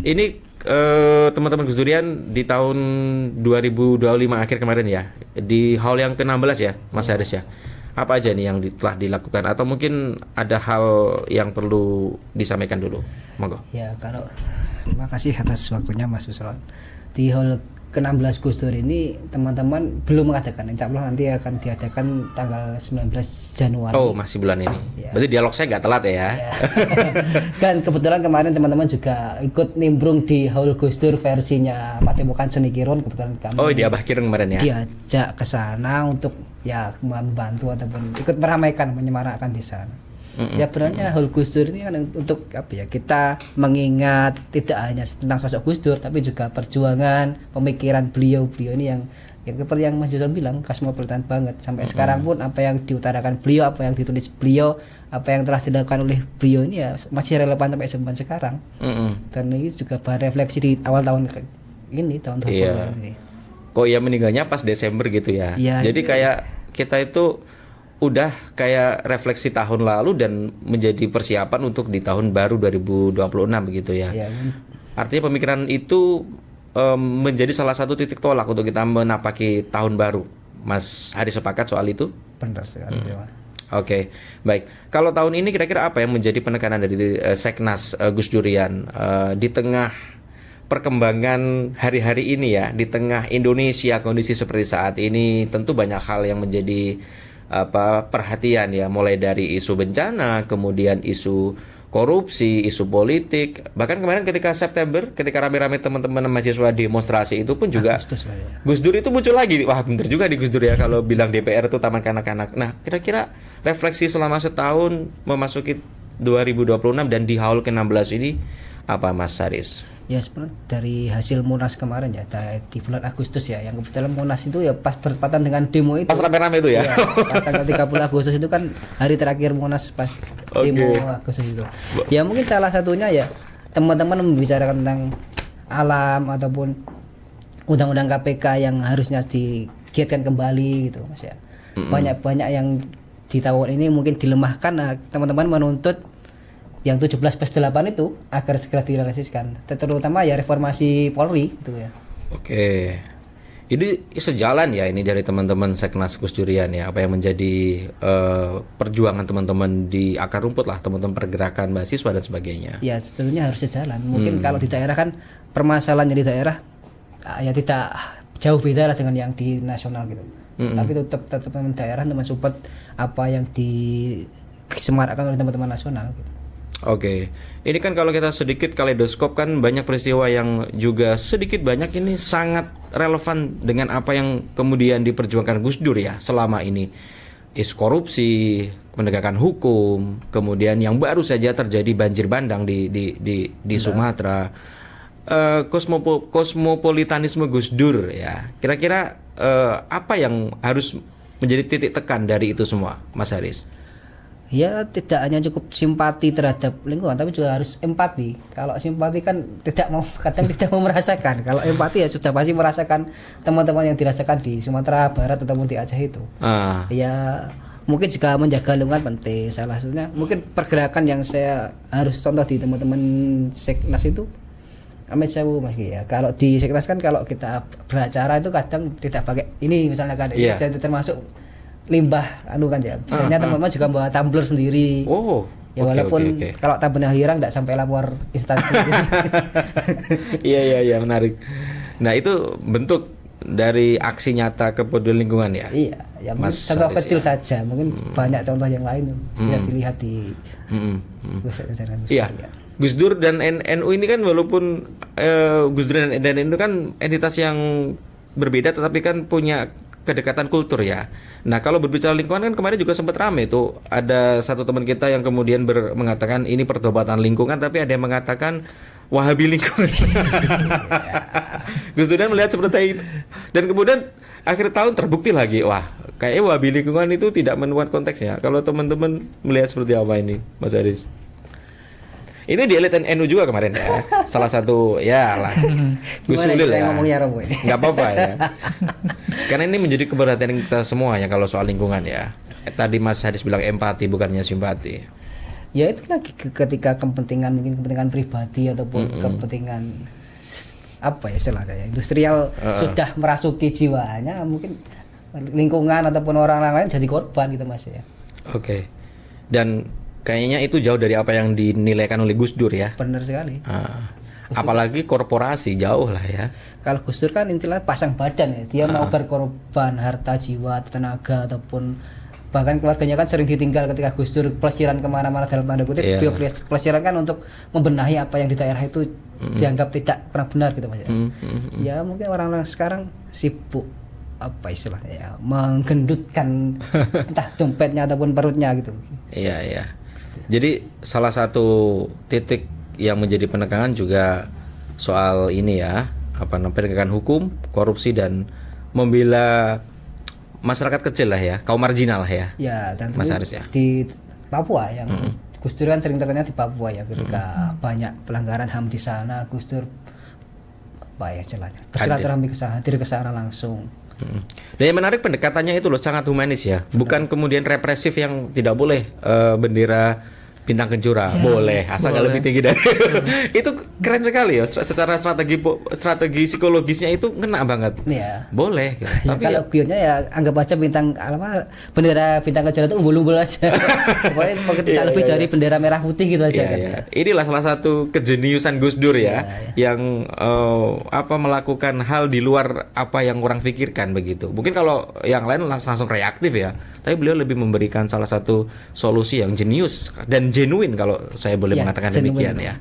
Ini teman-teman Gus Durian di tahun 2025 akhir kemarin ya, di haul yang ke-16 ya, Mas Haris ya. Apa aja nih yang telah dilakukan atau mungkin ada hal yang perlu disampaikan dulu? Monggo. Ya, terima kasih atas waktunya Mas Usron. Di haul ke-16 Gus Dur ini teman-teman belum mengadakan, insya Allah nanti akan diadakan tanggal 19 Januari. Oh, masih bulan ini. Ya. Berarti dialog saya nggak telat ya? Ya. Kan kebetulan kemarin teman-teman juga ikut nimbrung di haul Gus Dur versinya Padepokan Seni Kiron. Kebetulan kami di Abah Kireng kemarin ya? Diajak ke sana untuk ya membantu ataupun ikut meramaikan, menyemarakkan di sana. Ya sebenarnya haul Gus Dur ini kan untuk apa ya, kita mengingat tidak hanya tentang sosok Gus Dur tapi juga perjuangan pemikiran beliau ini yang seperti yang Mas Joson bilang kosmopolitan banget sampai sekarang pun apa yang diutarakan beliau, apa yang ditulis beliau, apa yang telah dilakukan oleh beliau ini ya masih relevan sampai zaman sekarang. Dan ini juga berefleksi di awal tahun ini tahun 2020 ini. Kok ya meninggalnya pas Desember gitu ya? Jadi kayak kita itu udah kayak refleksi tahun lalu dan menjadi persiapan untuk di tahun baru 2026 begitu ya. Artinya pemikiran itu menjadi salah satu titik tolak untuk kita menapaki tahun baru. Mas Haris sepakat soal itu? Benar sekali. Oke, baik. Kalau tahun ini kira-kira apa yang menjadi penekanan dari Seknas Gus Durian di tengah perkembangan hari-hari ini ya, di tengah Indonesia kondisi seperti saat ini, tentu banyak hal yang menjadi perhatian ya, mulai dari isu bencana, kemudian isu korupsi, isu politik. Bahkan kemarin ketika September, ketika rame-rame teman-teman mahasiswa demonstrasi itu pun juga Gus Dur itu muncul lagi. Wah, bener juga di Gus Dur ya kalau bilang DPR itu taman kanak-kanak. Nah, kira-kira refleksi selama setahun memasuki 2026 dan di haul ke-16 ini apa Mas Haris? Ya sebenarnya dari hasil Munas kemarin ya di bulan Agustus ya, yang kebetulan Munas itu ya pas bertepatan dengan demo itu. Pas rame-rame itu ya? Pas tanggal 30 Agustus itu kan hari terakhir Munas pas demo Agustus itu. Ya mungkin salah satunya ya teman-teman membicarakan tentang alam ataupun undang-undang KPK yang harusnya digiatkan kembali gitu Mas ya. Banyak-banyak yang di tahun ini mungkin dilemahkan. Nah, teman-teman menuntut yang 17+8 itu agar segera direalisasikan, terutama ya reformasi Polri gitu ya. Oke. Ini sejalan ya ini dari teman-teman Seknas Gus Durian ya, apa yang menjadi perjuangan teman-teman di akar rumput lah, teman-teman pergerakan mahasiswa dan sebagainya. Ya, sebetulnya harus sejalan. Mungkin kalau di daerah kan permasalahannya di daerah ya tidak jauh beda lah dengan yang di nasional gitu. Tapi tetap teman daerah untuk mensupport apa yang disemarakkan oleh teman-teman nasional gitu. Oke, ini kan kalau kita sedikit kaleidoskop kan banyak peristiwa yang juga sedikit banyak ini sangat relevan dengan apa yang kemudian diperjuangkan Gus Dur ya selama ini. Isu korupsi, penegakan hukum, kemudian yang baru saja terjadi banjir bandang di Sumatera, kosmopolitanisme Gus Dur ya. Kira-kira apa yang harus menjadi titik tekan dari itu semua, Mas Haris? Ya tidak hanya cukup simpati terhadap lingkungan tapi juga harus empati. Kalau simpati kan kadang tidak mau merasakan. Kalau empati ya sudah pasti merasakan teman-teman yang dirasakan di Sumatera Barat ataupun di Aceh itu. Ya mungkin juga menjaga lingkungan penting. Salah satunya mungkin pergerakan yang saya harus contoh di teman-teman Seknas itu Amit Sewu Mas ya. Kalau di Seknas kan kalau kita beracara itu kadang tidak pakai ini misalnya kan jadi termasuk limbah kan ya. Biasanya teman-teman juga bawa tumbler sendiri. Ya walaupun kalau tumblernya hilang enggak sampai lapor instansi. Iya menarik. Nah, itu bentuk dari aksi nyata kepedulian lingkungan ya. Iya, ya Mas contoh kecil ya saja. Mungkin banyak contoh yang lain bisa dilihat di Iya. Gus Dur dan NU ini kan walaupun Gus Dur dan NU kan entitas yang berbeda tetapi kan punya kedekatan kultur ya. Nah, kalau berbicara lingkungan kan kemarin juga sempat rame tuh. Ada satu teman kita yang kemudian mengatakan ini perdebatan lingkungan, tapi ada yang mengatakan Wahabi lingkungan. Gus Dur melihat seperti itu. Dan kemudian akhir tahun terbukti lagi, wah, kayaknya Wahabi lingkungan itu tidak menuai konteksnya. Kalau teman-teman melihat seperti apa ini, Mas Haris? Ini di elit NU juga kemarin ya. Salah satu ya lah. Gus Ulil ya. Enggak apa-apa ya. Karena ini menjadi keberhatian kita semua ya kalau soal lingkungan ya. Tadi Mas Haris bilang empati bukannya simpati. Ya itu lagi ketika kepentingan, mungkin kepentingan pribadi ataupun kepentingan apa ya istilahnya ya, industrial sudah merasuki jiwanya, mungkin lingkungan ataupun orang lain jadi korban gitu Mas ya. Oke. Dan kayaknya itu jauh dari apa yang dinilaikan oleh Gus Dur ya. Benar sekali. Apalagi korporasi jauh lah ya. Kalau Gus Dur kan intinya pasang badan ya, dia mau berkorban harta, jiwa, tenaga ataupun bahkan keluarganya kan sering ditinggal ketika Gus Dur pelesiran kemana-mana dalam tanda kutip. Beliau pelesiran kan untuk membenahi apa yang di daerah itu dianggap tidak kurang benar gitu Mas ya. Ya mungkin orang-orang sekarang sibuk apa istilahnya ya, menggendutkan entah dompetnya ataupun perutnya gitu. Iya, iya. Jadi salah satu titik yang menjadi penekanan juga soal ini ya, apa namanya, penegakan hukum, korupsi dan membela masyarakat kecil lah ya, kaum marginal lah ya. Ya, dan Mas Haris ya. Di Papua yang Gus Dur kan sering terkenal di Papua ya, ketika banyak pelanggaran HAM di sana, Gus Dur apa ya celahnya, bersilaturahmi ke sana, hadir ke sana langsung. Dan yang menarik pendekatannya itu loh, sangat humanis ya, bukan kemudian represif yang tidak boleh bendera bintang kejora boleh asal nggak lebih tinggi dari itu keren sekali ya, secara strategi psikologisnya itu kena banget. Iya. Boleh gitu. Ya, Tapi kalau guionnya ya anggap aja bendera bintang kejora itu umbul-umbul aja. Pokoknya tidak lebih dari bendera merah putih gitu aja kan. ya. Inilah salah satu kejeniusan Gus Dur ya, yang melakukan hal di luar apa yang orang pikirkan begitu. Mungkin kalau yang lain langsung reaktif ya, tapi beliau lebih memberikan salah satu solusi yang jenius dan genuine kalau saya boleh mengatakan demikian ya.